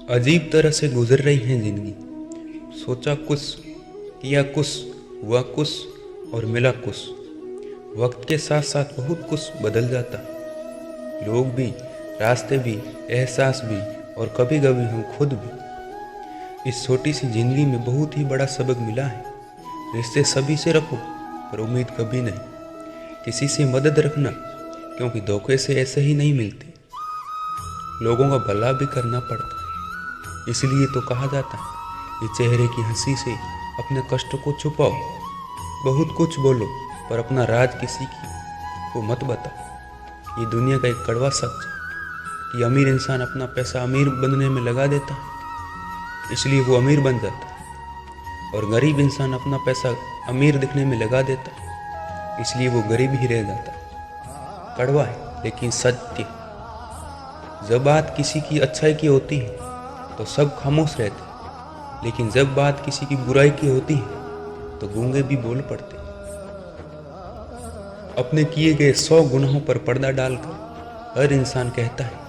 अजीब तरह से गुजर रही है जिंदगी। सोचा कुछ, किया कुछ, हुआ कुछ और मिला कुछ। वक्त के साथ साथ बहुत कुछ बदल जाता, लोग भी, रास्ते भी, एहसास भी और कभी कभी हम खुद भी। इस छोटी सी जिंदगी में बहुत ही बड़ा सबक मिला है। रिश्ते सभी से रखो पर उम्मीद कभी नहीं। किसी से मदद रखना क्योंकि धोखे से ऐसे ही नहीं मिलते। लोगों का भला भी करना पड़ता है, इसलिए तो कहा जाता है कि चेहरे की हंसी से अपने कष्ट को छुपाओ। बहुत कुछ बोलो पर अपना राज किसी को मत बताओ। ये दुनिया का एक कड़वा सच है कि अमीर इंसान अपना पैसा अमीर बनने में लगा देता है, इसलिए वो अमीर बन जाता है, और गरीब इंसान अपना पैसा अमीर दिखने में लगा देता है, इसलिए वो गरीब ही रह जाता है। कड़वा है लेकिन सत्य। जब बात किसी की अच्छाई की होती है तो सब खामोश रहते, लेकिन जब बात किसी की बुराई की होती है तो गूंगे भी बोल पड़ते। अपने किए गए 100 गुनाहों पर पर्दा डालकर हर इंसान कहता है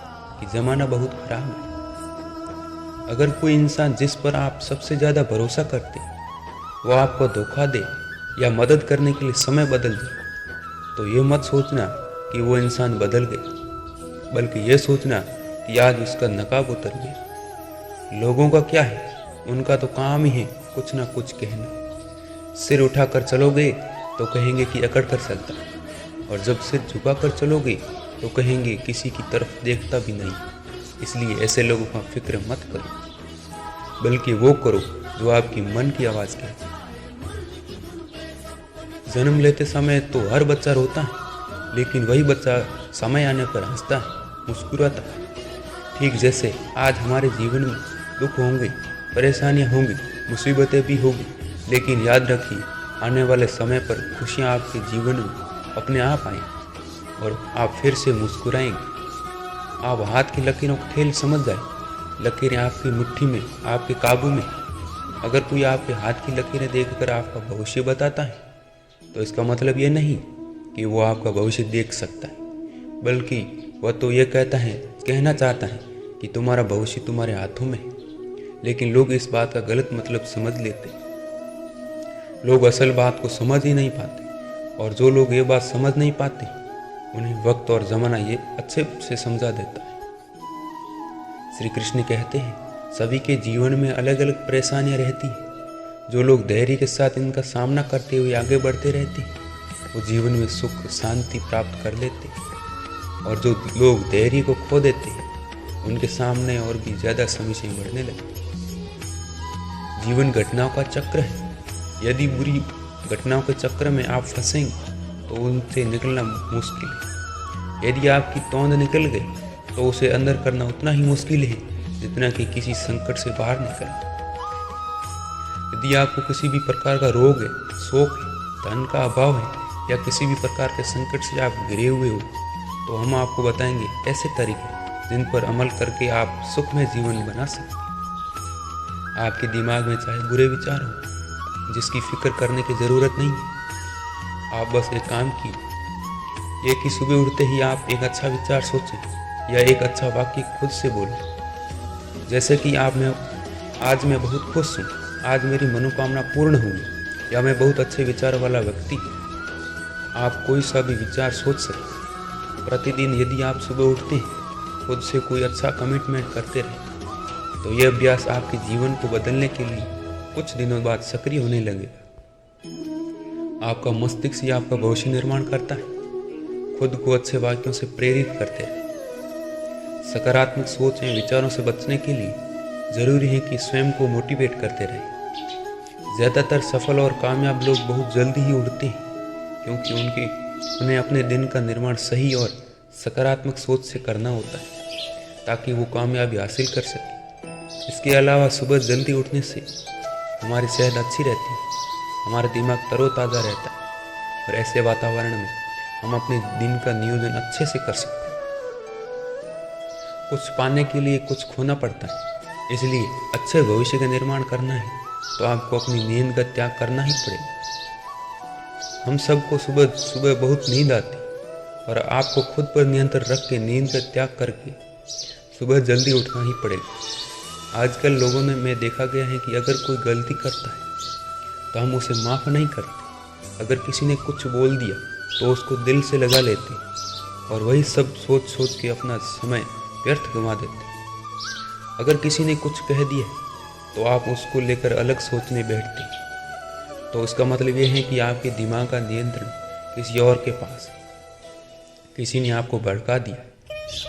कि जमाना बहुत खराब है। अगर कोई इंसान जिस पर आप सबसे ज्यादा भरोसा करते वो आपको धोखा दे या मदद करने के लिए समय बदल दे, तो ये मत सोचना कि वो इंसान बदल गया, बल्कि ये सोचना कि आज उसका नकाब उतर गया। लोगों का क्या है, उनका तो काम ही है कुछ ना कुछ कहना। सिर उठाकर चलोगे तो कहेंगे कि अकड़ कर चलता, और जब सिर झुकाकर चलोगे तो कहेंगे किसी की तरफ देखता भी नहीं। इसलिए ऐसे लोगों का फिक्र मत करो, बल्कि वो करो जो आपकी मन की आवाज कहती है। जन्म लेते समय तो हर बच्चा रोता है, लेकिन वही बच्चा समय आने पर हंसता है, मुस्कुराता है। ठीक जैसे आज हमारे जीवन में दुख होंगे, परेशानियां होंगी, मुसीबतें भी होगी, लेकिन याद रखिए आने वाले समय पर खुशियां आपके जीवन में अपने आप आएंगी और आप फिर से मुस्कुराएंगे। आप हाथ की लकीरों का खेल समझ जाए, लकीरें आपकी मुट्ठी में, आपके काबू में। अगर कोई आपके हाथ की लकीरें देखकर आपका भविष्य बताता है तो इसका मतलब ये नहीं कि वो आपका भविष्य देख सकता है, बल्कि वह तो ये कहना चाहता है कि तुम्हारा भविष्य तुम्हारे हाथों में है। लेकिन लोग इस बात का गलत मतलब समझ लेते। लोग असल बात को समझ ही नहीं पाते, और जो लोग ये बात समझ नहीं पाते उन्हें वक्त और जमाना ये अच्छे से समझा देता है। श्री कृष्ण कहते हैं सभी के जीवन में अलग अलग परेशानियां रहती हैं। जो लोग धैर्य के साथ इनका सामना करते हुए आगे बढ़ते रहते हैं वो जीवन में सुख शांति प्राप्त कर लेते हैं, और जो लोग धैर्य को खो देते हैं उनके सामने और भी ज्यादा समस्याएं बढ़ने लगती। जीवन घटनाओं का चक्र है। यदि बुरी घटनाओं के चक्र में आप फंसेंगे तो उनसे निकलना मुश्किल है। यदि आपकी तोंद निकल गई तो उसे अंदर करना उतना ही मुश्किल है जितना कि किसी संकट से बाहर निकलना। यदि आपको किसी भी प्रकार का रोग है, शोक है, धन का अभाव है या किसी भी प्रकार के संकट से आप घिरे हुए हो, तो हम आपको बताएंगे ऐसे तरीके जिन पर अमल करके आप सुखमय जीवन बना सकते। आपके दिमाग में चाहे बुरे विचार हो, जिसकी फिक्र करने की जरूरत नहीं है। आप बस एक काम कीजिए, एक ही सुबह उठते ही आप एक अच्छा विचार सोचें या एक अच्छा वाक्य खुद से बोलें, जैसे कि आज मैं बहुत खुश हूँ, आज मेरी मनोकामना पूर्ण हुई, या मैं बहुत अच्छे विचार वाला व्यक्ति। आप कोई सा भी विचार सोच सकते। प्रतिदिन यदि आप सुबह उठते हैं खुद से कोई अच्छा कमिटमेंट करते रहे तो यह अभ्यास आपके जीवन को बदलने के लिए कुछ दिनों बाद सक्रिय होने लगेगा। आपका मस्तिष्क ही आपका भविष्य निर्माण करता है। खुद को अच्छे वाक्यों से प्रेरित करते रहे। सकारात्मक सोच एवं विचारों से बचने के लिए जरूरी है कि स्वयं को मोटिवेट करते रहे। ज्यादातर सफल और कामयाब लोग बहुत जल्दी ही उठते हैं, क्योंकि उन्हें अपने दिन का निर्माण सही और सकारात्मक सोच से करना होता है ताकि वो कामयाबी हासिल कर सके। इसके अलावा सुबह जल्दी उठने से हमारी सेहत अच्छी रहती है, हमारा दिमाग तरोताज़ा रहता है, और ऐसे वातावरण में हम अपने दिन का नियोजन अच्छे से कर सकते हैं। कुछ पाने के लिए कुछ खोना पड़ता है, इसलिए अच्छे भविष्य का निर्माण करना है तो आपको अपनी नींद का त्याग करना ही पड़ेगा। हम सबको सुबह सुबह बहुत नींद आती, और आपको खुद पर नियंत्रण रख के नींद का त्याग करके सुबह जल्दी उठना ही पड़ेगा। आजकल लोगों ने में देखा गया है कि अगर कोई गलती करता है तो हम उसे माफ़ नहीं करते। अगर किसी ने कुछ बोल दिया तो उसको दिल से लगा लेते और वही सब सोच सोच के अपना समय व्यर्थ गंवा देते। अगर किसी ने कुछ कह दिया तो आप उसको लेकर अलग सोचने बैठते। तो इसका मतलब ये है कि आपके दिमाग का नियंत्रण किसी और के पास है। किसी ने आपको भड़का दिया,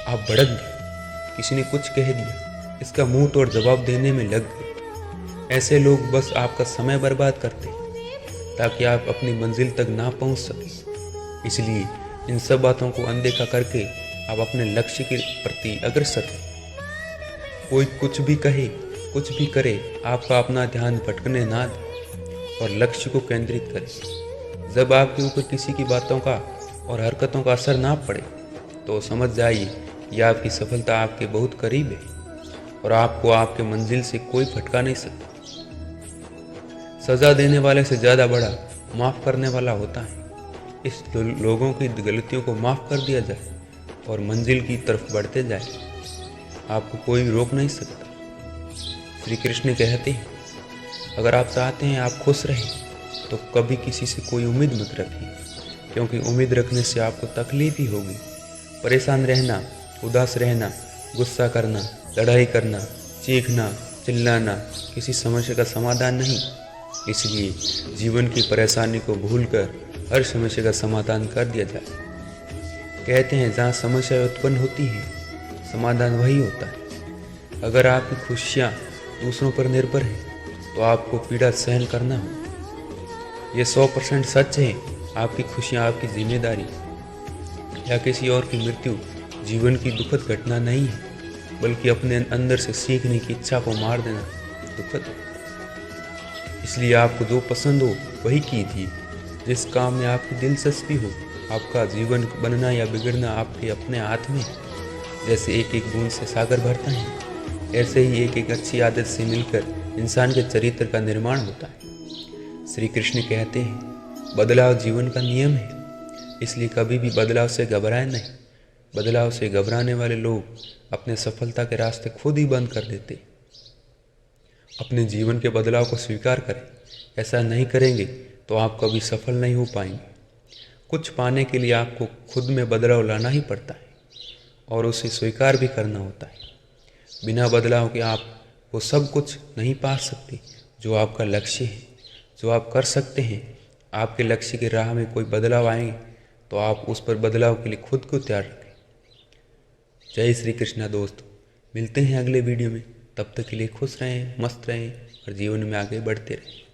आप भड़क गए। किसी ने कुछ कह दिया, इसका मुंह तोड़ जवाब देने में लग गए। ऐसे लोग बस आपका समय बर्बाद करते हैं ताकि आप अपनी मंजिल तक ना पहुंच सकें। इसलिए इन सब बातों को अनदेखा करके आप अपने लक्ष्य के प्रति अग्रसर रहें। कोई कुछ भी कहे, कुछ भी करे, आपका अपना ध्यान भटकने ना दे और लक्ष्य को केंद्रित करें। जब आपके ऊपर किसी की बातों का और हरकतों का असर ना पड़े तो समझ जाइए कि आपकी सफलता आपके बहुत करीब है और आपको आपके मंजिल से कोई भटका नहीं सकता। सज़ा देने वाले से ज़्यादा बड़ा माफ़ करने वाला होता है। इस लोगों की गलतियों को माफ़ कर दिया जाए और मंजिल की तरफ बढ़ते जाए। आपको कोई भी रोक नहीं सकता। श्री कृष्ण कहते हैं, अगर आप चाहते हैं आप खुश रहें तो कभी किसी से कोई उम्मीद मत रखिए, क्योंकि उम्मीद रखने से आपको तकलीफ ही होगी। परेशान रहना, उदास रहना, गुस्सा करना, लड़ाई करना, चीखना, चिल्लाना किसी समस्या का समाधान नहीं। इसलिए जीवन की परेशानी को भूलकर हर समस्या का समाधान कर दिया जाए। कहते हैं जहाँ समस्या उत्पन्न होती है समाधान वही होता है। अगर आपकी खुशियाँ दूसरों पर निर्भर हैं तो आपको पीड़ा सहन करना हो। ये 100% सच है। आपकी खुशियाँ आपकी जिम्मेदारी या किसी और की मृत्यु जीवन की दुखद घटना नहीं है, बल्कि अपने अंदर से सीखने की इच्छा को मार देना दुखद है। इसलिए आपको जो पसंद हो वही कीजिए। जिस काम में आपकी दिलचस्पी हो। आपका जीवन बनना या बिगड़ना आपके अपने हाथ में। जैसे एक एक बूंद से सागर भरता है, ऐसे ही एक एक अच्छी आदत से मिलकर इंसान के चरित्र का निर्माण होता है। श्री कृष्ण कहते हैं, बदलाव जीवन का नियम है, इसलिए कभी भी बदलाव से घबराएं नहीं। बदलाव से घबराने वाले लोग अपने सफलता के रास्ते खुद ही बंद कर देते। अपने जीवन के बदलाव को स्वीकार करें। ऐसा नहीं करेंगे तो आप कभी सफल नहीं हो पाएंगे। कुछ पाने के लिए आपको खुद में बदलाव लाना ही पड़ता है और उसे स्वीकार भी करना होता है। बिना बदलाव के आप वो सब कुछ नहीं पा सकते जो आपका लक्ष्य है, जो आप कर सकते हैं। आपके लक्ष्य की राह में कोई बदलाव आएंगे तो आप उस पर बदलाव के लिए खुद को तैयार रखें। जय श्री कृष्णा दोस्तों, मिलते हैं अगले वीडियो में। तब तक के लिए खुश रहें, मस्त रहें और जीवन में आगे बढ़ते रहें।